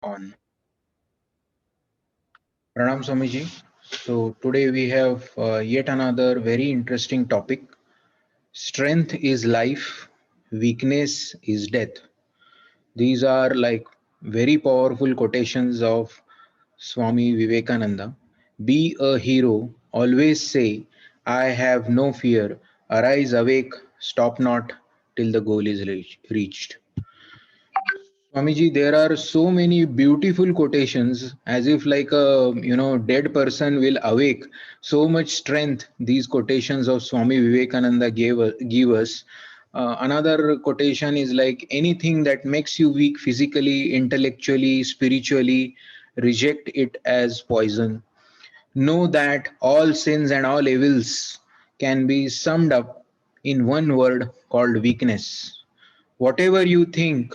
On. Pranam Swamiji. So today we have yet another very interesting topic. Strength is life, weakness is death. These are like very powerful quotations of Swami Vivekananda. Be a hero, always say, I have no fear. Arise awake, stop not till the goal is reached. Swamiji, there are so many beautiful quotations, as if like a dead person will awake. So much strength these quotations of Swami Vivekananda give us. Another quotation is like anything that makes you weak physically, intellectually, spiritually, reject it as poison. Know that all sins and all evils can be summed up in one word called weakness. Whatever you think,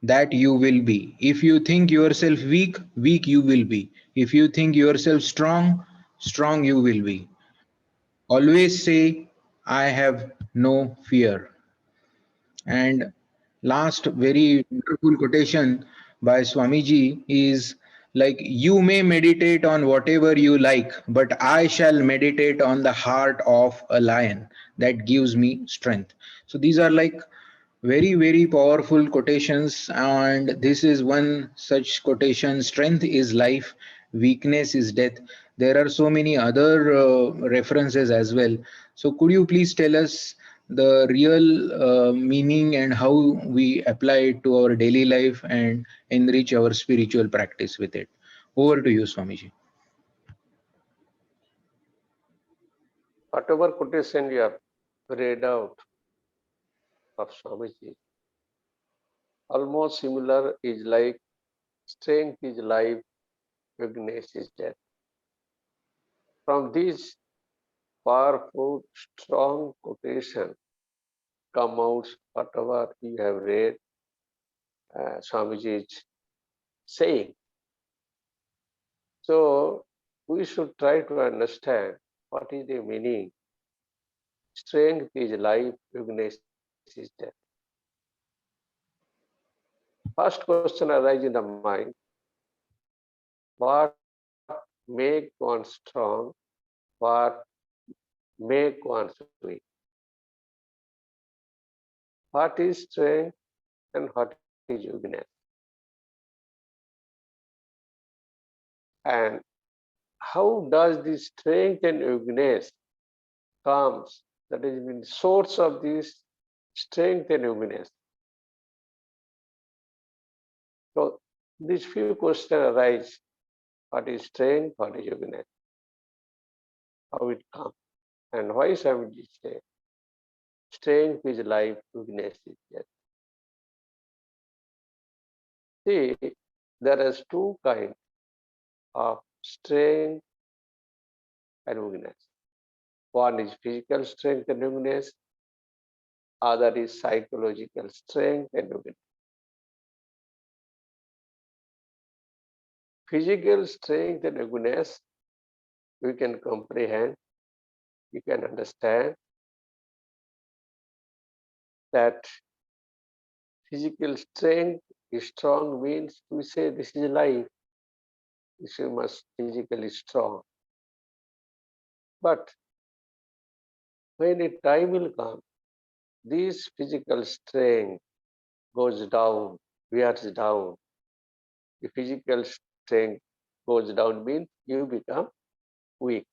that you will be. If you think yourself weak, weak you will be. If you think yourself strong, strong you will be. Always say, I have no fear. And last very beautiful quotation by Swamiji is like, you may meditate on whatever you like, but I shall meditate on the heart of a lion that gives me strength. So these are like very powerful quotations, and this is one such quotation. Strength is life, weakness is death. There are so many other references as well. So could you please tell us the real meaning and how we apply it to our daily life and enrich our spiritual practice with it? Over to you, Swamiji. Whatever quotation you have read out of Swamiji, almost similar is like strength is life, weakness is death. From this powerful, strong quotation come out whatever you have read Swamiji is saying. So we should try to understand what is the meaning. Strength is life, weakness is death. First question arises in the mind: what make one strong? What make one weak? What is strength and what is weakness? And how does this strength and weakness comes? That is the source of this strength and weakness. So these few questions arise: what is strength, what is weakness, how it comes, and why Swamiji say strength is life, weakness is death. See, there is two kinds of strength and weakness. One is physical strength and weakness, other is psychological strength and weakness. Physical strength and weakness, we can comprehend, we can understand that physical strength is strong means we say this is life, this is must physically strong. But when a time will come, this physical strength goes down, wears down. The physical strength goes down means you become weak.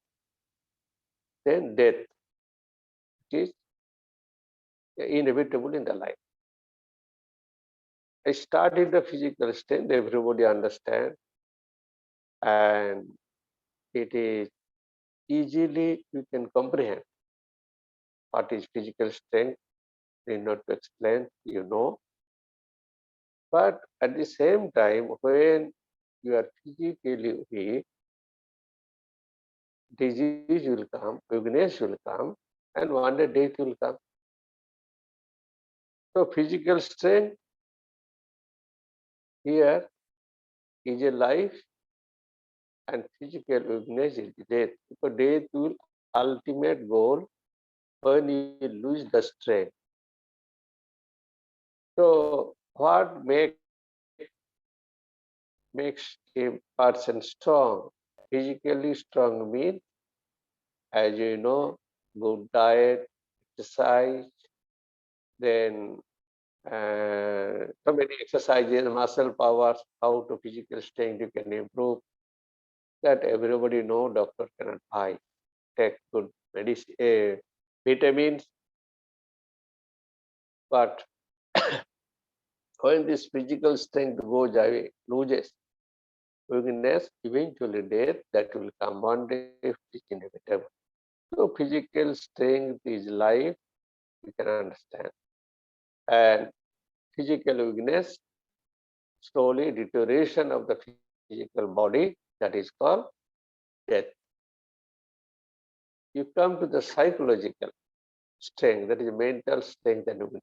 Then death is inevitable in the life. I started the physical strength, everybody understand, and it is easily you can comprehend what is physical strength, need not to explain, you know. But at the same time, when you are physically weak, disease will come, weakness will come, and one day death will come. So physical strength here is a life, and physical weakness is death. Because death will ultimate goal when you lose the strength. So what makes makes a person strong. Physically strong means, as you know, good diet, exercise, then so many exercises, muscle powers, how to physical strength you can improve. That everybody know, doctor cannot buy. Take good medicine, vitamins, but when this physical strength goes away, loses, weakness, eventually death, that will come one day, it is inevitable. So physical strength is life, we can understand. And physical weakness, slowly deterioration of the physical body, that is called death. You come to the psychological strength, that is mental strength and weakness.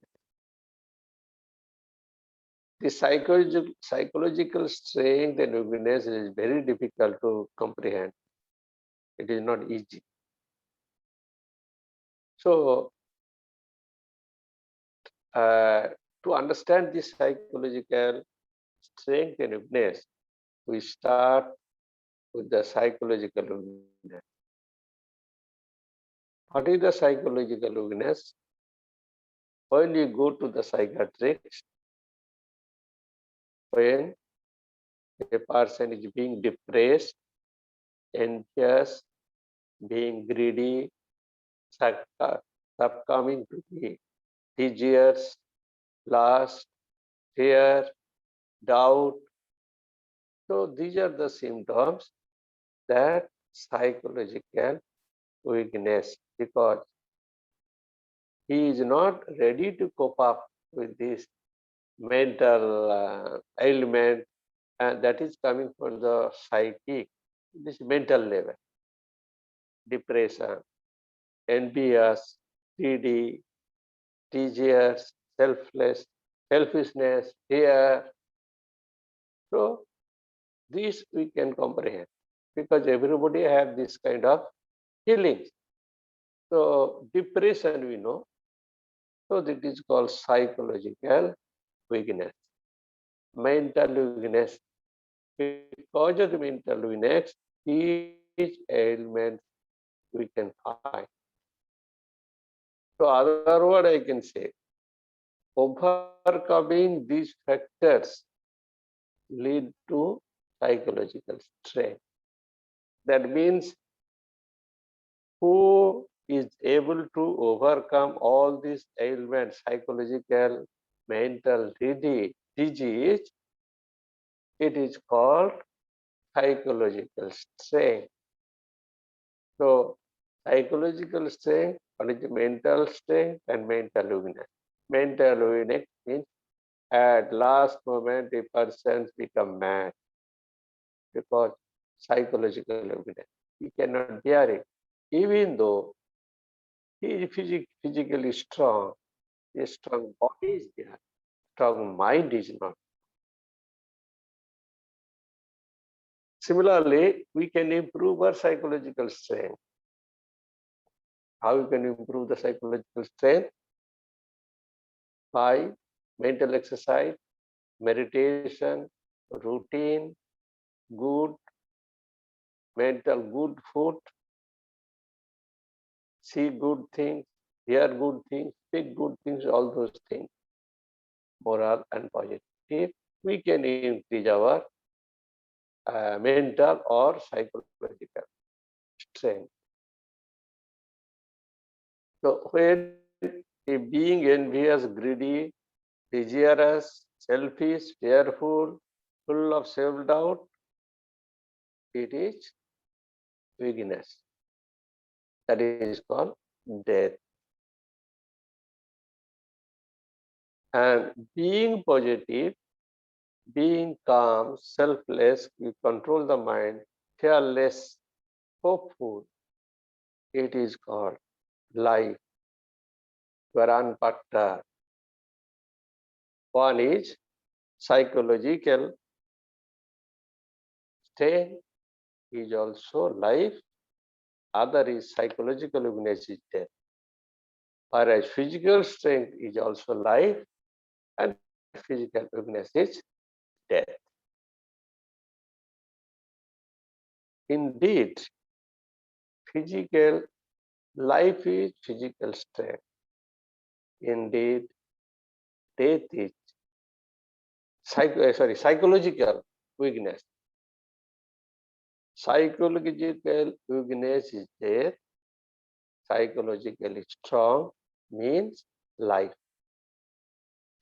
The psychological strength and weakness is very difficult to comprehend. It is not easy. So, to understand this psychological strength and weakness, we start with the psychological weakness. What is the psychological weakness? When you go to the psychiatrist, when a person is being depressed, anxious, being greedy, succumbing to the desires, lust, fear, doubt. So these are the symptoms that psychological weakness, because he is not ready to cope up with this mental ailment, and that is coming from the psychic, this mental level, depression, envious, greedy, desires, selfishness, fear. So this we can comprehend because everybody have this kind of feelings. So depression we know. So that is called psychological weakness. Mental weakness. Because of the mental weakness, each ailment we can find. So other word I can say, overcoming these factors lead to psychological strength. That means who is able to overcome all these ailments, psychological, mental disease, it is called psychological strength. So, psychological strength, what is the mental strength and mental weakness? Mental weakness means at last moment a person become mad because psychological weakness. He cannot bear it. Even though he is physically strong, a strong body is there, strong mind is not. Similarly, we can improve our psychological strength. How we can improve the psychological strength? By mental exercise, meditation, routine, good mental, good food, see good things, hear good things, speak good things, all those things, moral and positive, we can increase our mental or psychological strength. So when a being envious, greedy, desirous, selfish, fearful, full of self-doubt, it is weakness. That is called death. And being positive, being calm, selfless, you control the mind, fearless, hopeful, it is called life. Varanpatta. One is psychological strength is also life. Other is psychological weakness is death. Whereas physical strength is also life and physical weakness is death. Indeed, physical life is physical strength. Indeed, death is psychological weakness. Psychological weakness is death. Psychologically strong means life.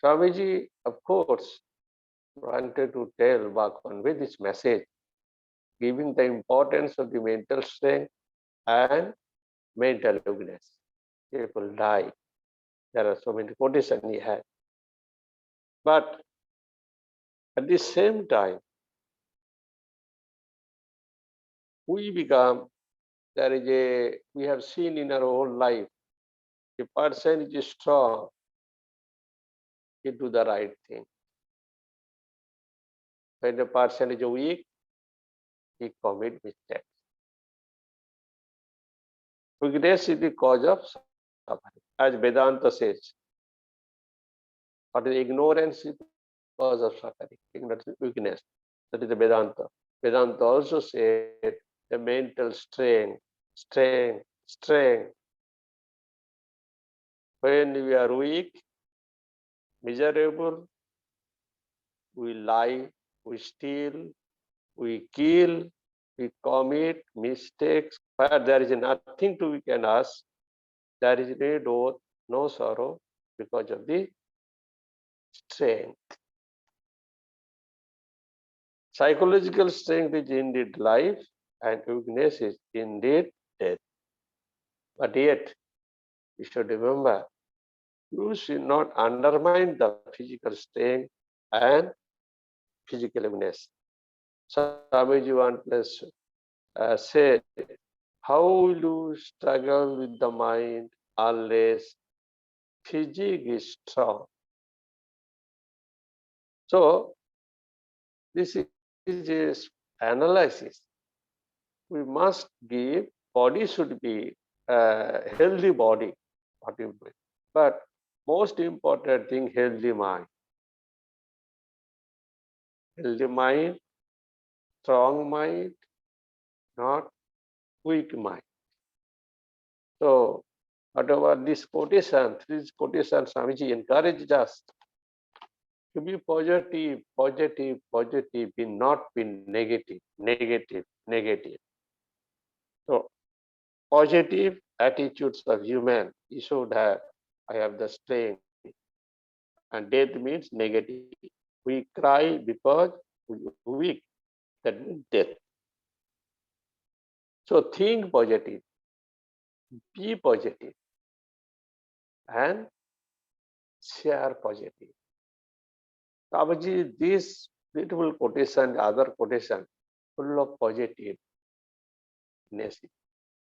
Swamiji, of course, wanted to tell or convey this message, giving the importance of the mental strength and mental weakness. People die. There are so many quotations he had. But at the same time, we become, we have seen in our whole life, a person is strong, he do the right thing. When the person is weak, he commit mistakes. Weakness is the cause of suffering. As Vedanta says, what is ignorance is the cause of suffering. Ignorance is weakness. That is the Vedanta. Vedanta also said the mental strength. When we are weak, miserable, we lie, we steal, we kill, we commit mistakes. Where there is nothing to weaken us, there is no sorrow because of the strength. Psychological strength is indeed life, and weakness is indeed death. But yet, you should remember, you should not undermine the physical strength and physical weakness. Swamiji once said, how will you struggle with the mind unless physique is strong? So, this is analysis. We must give, body should be a healthy body, but most important thing, healthy mind. Healthy mind, strong mind, not weak mind. So, whatever this quotation, Swamiji encouraged us to be positive, be not be negative. So, positive attitudes of human, you should have, I have the strength. And death means negative. We cry because we are weak. That means death. So think positive, be positive, and share positive. Babaji, this beautiful quotation, other quotation, full of positiveness.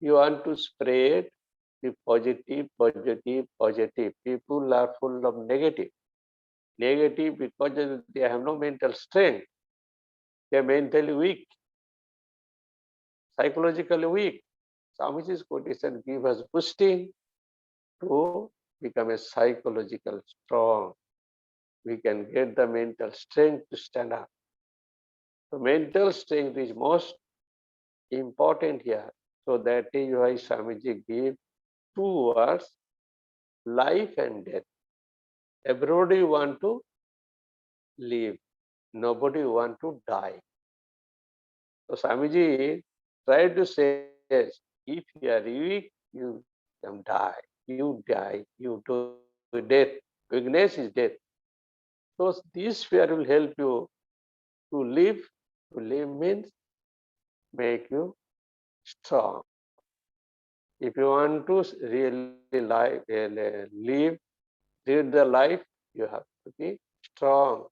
You want to spread the positive. People are full of negative. Negative because they have no mental strength. They are mentally weak, psychologically weak. Swamiji's quotation give us boosting to become a psychological strong. We can get the mental strength to stand up. So mental strength is most important here. So that is why Swamiji gave two words, life and death. Everybody want to live. Nobody want to die. So Swamiji tried to say, if you are weak, you can die. You do death. Weakness is death. So this fear will help you to live. To live means make you strong. If you want to really live, lead the life, you have to be strength.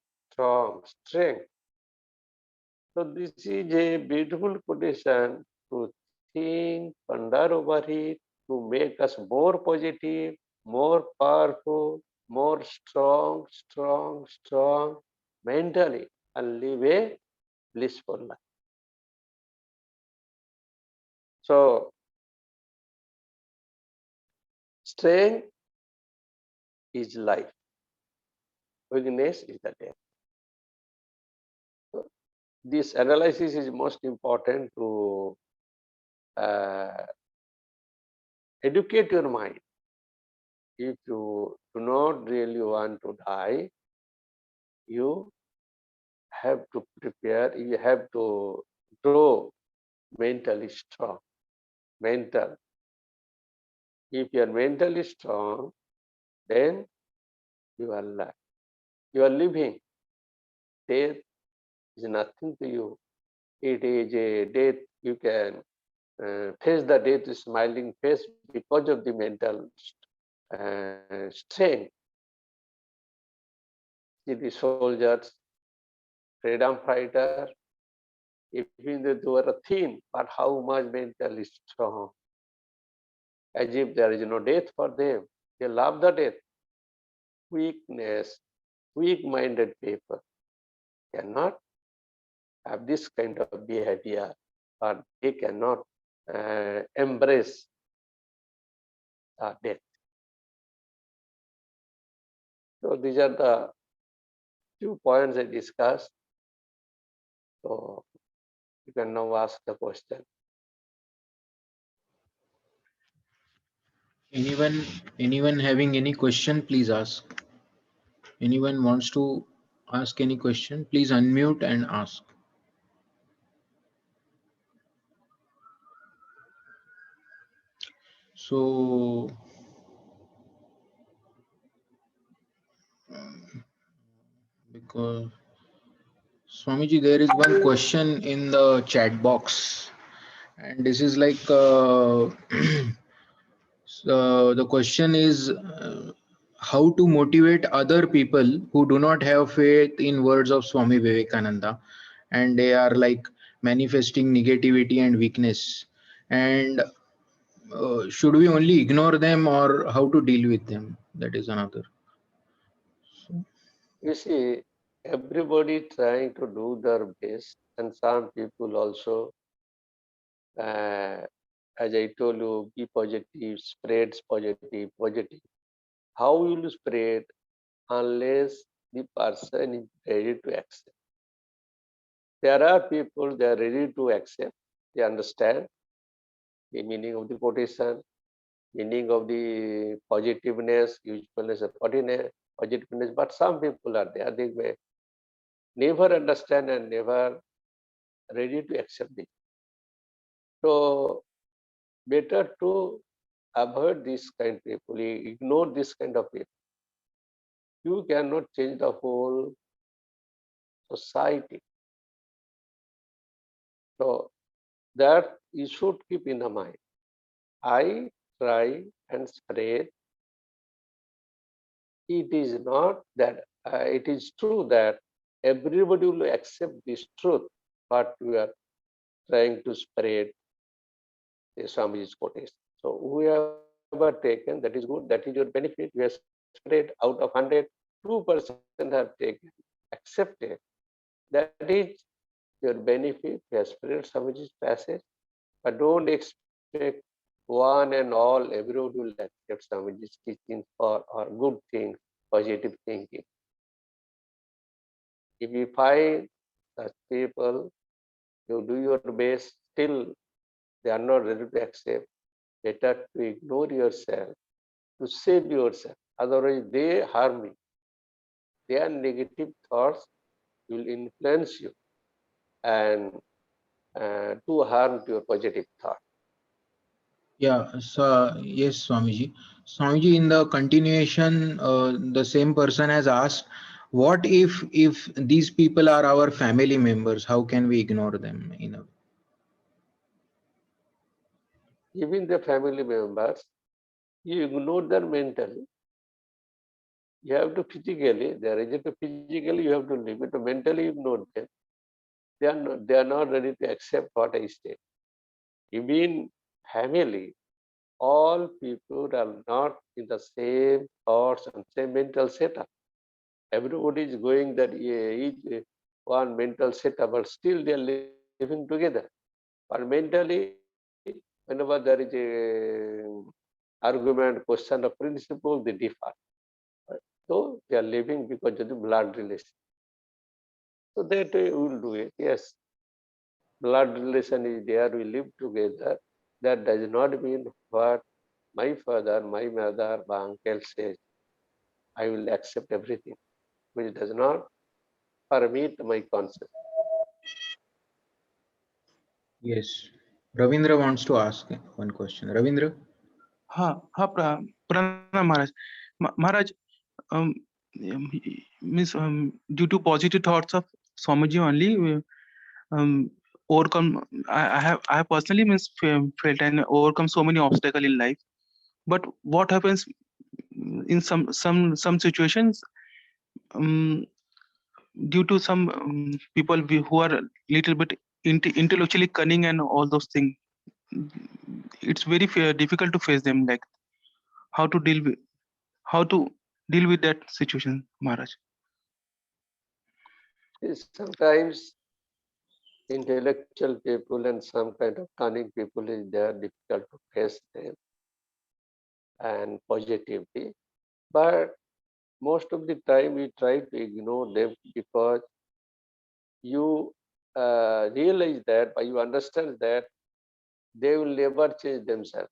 So this is a beautiful quotation to think, ponder over it, to make us more positive, more powerful, more strong mentally, and live a blissful life. So strength is life. Weakness is the death. this analysis is most important to educate your mind. If you do not really want to die, you have to prepare, you have to grow mentally strong. Mental. If you are mentally strong, then you are alive. You are living. Death is nothing to you. It is a death. You can face the death with smiling face because of the mental strength. See the soldiers, freedom fighter, even though they were thin, but how much mentally strong. As if there is no death for them. They love the death. Weakness, weak-minded people cannot have this kind of behavior, or they cannot embrace death. So these are the 2 points I discussed. So you can now ask the question. Anyone having any question, please ask. Anyone wants to ask any question, please unmute and ask. So, because Swamiji, there is one question in the chat box, and this is like so the question is how to motivate other people who do not have faith in words of Swami Vivekananda, and they are like manifesting negativity and weakness, and should we only ignore them or how to deal with them? That is another. So, You see, everybody trying to do their best, and some people also, as I told you, be positive, spreads positive, positive. How will you spread unless the person is ready to accept? There are people, they are ready to accept, they understand the meaning of the quotation, meaning of the positiveness, usefulness of positiveness, but some people are there, they may never understand and never ready to accept it. So better to avoid this kind of people, ignore this kind of people. You cannot change the whole society. So that you should keep in the mind. I try and spread. It is not that it is true that everybody will accept this truth, but we are trying to spread the Swamiji's quotation. So whoever taken, that is good, that is your benefit. You have spread out of 100, 2% have taken, accepted. That is your benefit. You have spread Swamiji's passage, but don't expect one and all, everyone will accept Swamiji's teachings or good things, positive thinking. If you find such people, you do your best, still they are not ready to accept, better to ignore yourself, to save yourself. Otherwise, they harm you. Their negative thoughts will influence you and do harm to your positive thought. yeah, so yes, Swamiji. Swamiji, in the continuation, the same person has asked, what if these people are our family members? How can we ignore them in a way? Even the family members, you ignore them mentally. You have to physically, they are ready to physically, you have to leave it. To mentally ignore them. They are not ready to accept what I say. Even family, all people are not in the same thoughts and same mental setup. Everybody is going that each one mental setup, but still they are living together. But mentally, whenever there is a argument, question of principle, they differ. So they are living because of the blood relation. So that way we will do it. Yes, blood relation is there, we live together. That does not mean what my father, my mother, my uncle says, I will accept everything, which does not permit my conscience. Yes. Ravindra wants to ask one question. Ravindra? Pranam Maharaj. Maharaj, um, means due to positive thoughts of Swamiji only, overcome. I have personally felt and overcome so many obstacles in life. But what happens in some situations, um, due to some people who are little bit intellectually cunning and all those things, it's very difficult to face them. Like how to deal with how to deal with that situation, Maharaj. Sometimes intellectual people and some kind of cunning people is there, difficult to face them and positively. But most of the time we try to ignore them because you realize that, but you understand that they will never change themselves.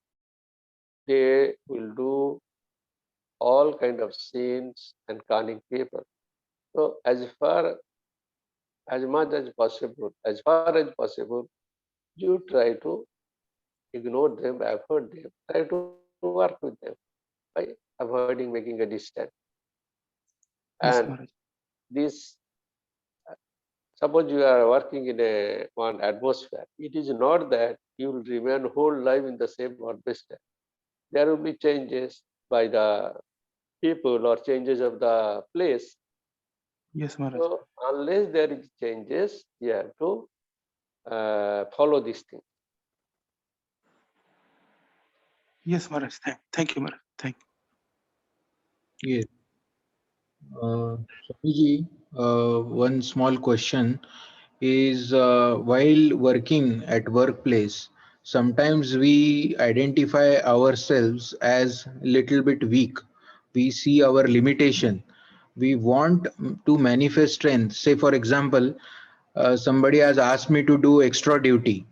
They will do all kind of sins and cunning people. So as much as far as possible, you try to ignore them, avoid them, try to work with them by avoiding making a distance. Yes, And Maharaj. this, suppose you are working in a one atmosphere, it is not that you will remain whole life in the same atmosphere. There will be changes by the people or changes of the place. Yes, Maharaj. So unless there is changes, you have to follow this thing. Yes, Maharaj. Thank you, Maharaj. Thank you. Yes. Swamiji, one small question is while working at workplace, sometimes we identify ourselves as little bit weak. We see our limitation. We want to manifest strength. Say, for example, somebody has asked me to do extra duty.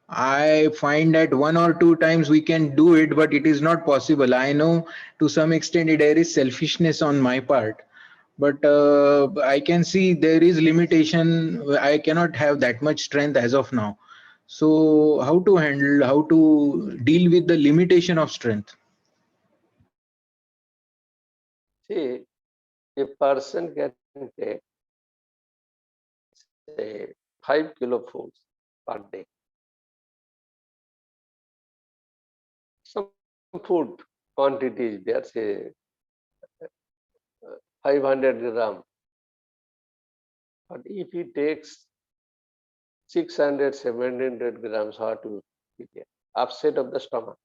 I find that one or two times we can do it, but it is not possible. I know to some extent there is selfishness on my part, but I can see there is limitation. I cannot have that much strength as of now. So, how to deal with the limitation of strength? See, a person can take, say, 5 kilo foods per day. Some food quantity is there, say 500 gram. But if he takes 600, 700 grams, how to be there? Upset of the stomach.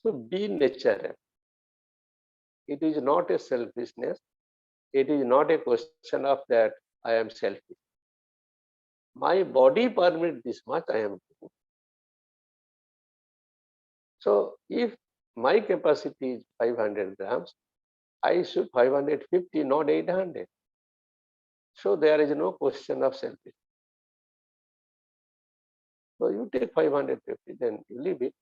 So be natural. It is not a selfishness. It is not a question of that I am selfish. My body permits this much, I am doing. So if my capacity is 500 grams, I should 550, not 800. So there is no question of selfish. So you take 550, then you leave it.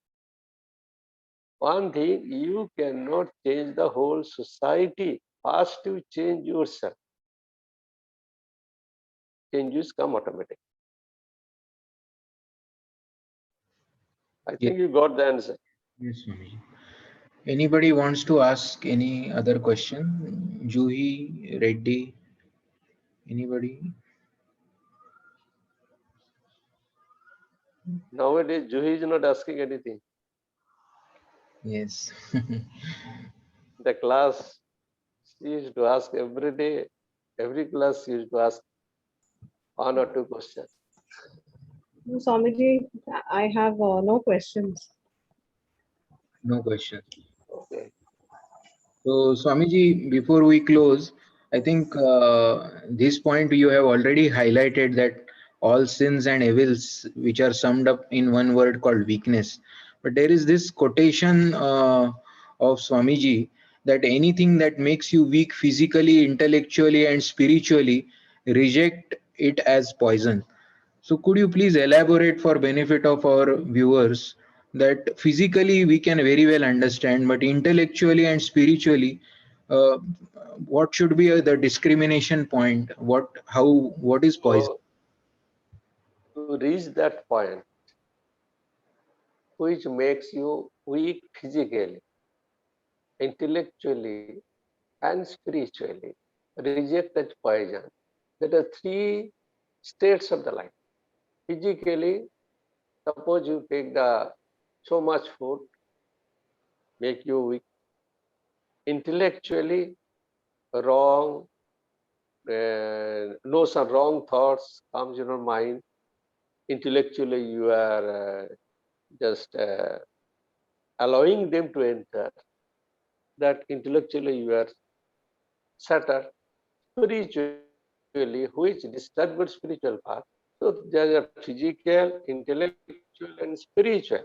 One thing, you cannot change the whole society. First you change yourself. Changes come automatic. I Yes, think you got the answer. yes, Swamiji. Anybody wants to ask any other question? Juhi, Reddy, anybody? Nowadays, Juhi is not asking anything. Yes. The class, she used to ask every day. Every class she used to ask one or two questions. Swamiji, I have no questions. No question. Okay. So, Swamiji, before we close, I think this point you have already highlighted that all sins and evils, which are summed up in one word called weakness. But there is this quotation of Swamiji that anything that makes you weak physically, intellectually, and spiritually reject it as poison. So could you please elaborate for benefit of our viewers that physically we can very well understand, but intellectually and spiritually, uh, what should be the discrimination point? What is poison? So to reach that point, which makes you weak physically, intellectually, and spiritually, reject that poison. There are three states of the life. Physically, suppose you take the so much food, make you weak. Intellectually, wrong, no some wrong thoughts comes in your mind. Intellectually, you are just allowing them to enter. That intellectually you are shattered. Spiritually, which disturbed spiritual path. So there are physical, intellectual, and spiritual.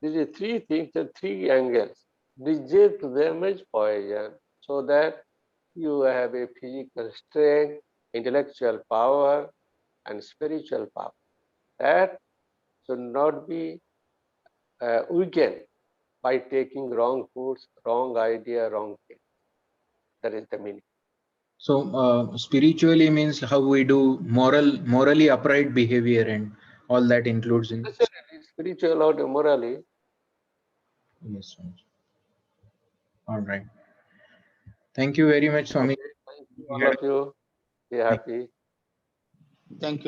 These are three things and three angles. Reject them as poison so that you have a physical strength, intellectual power, and spiritual power. That should not be weakened by taking wrong foods, wrong idea, wrong thing. That is the meaning. So spiritually means how we do morally upright behavior and all that includes in. Necessarily, spiritual or morally. Yes, Swamiji. All right. Thank you very much, Swami. Okay, thank you We all had of you. Be happy. Thank you.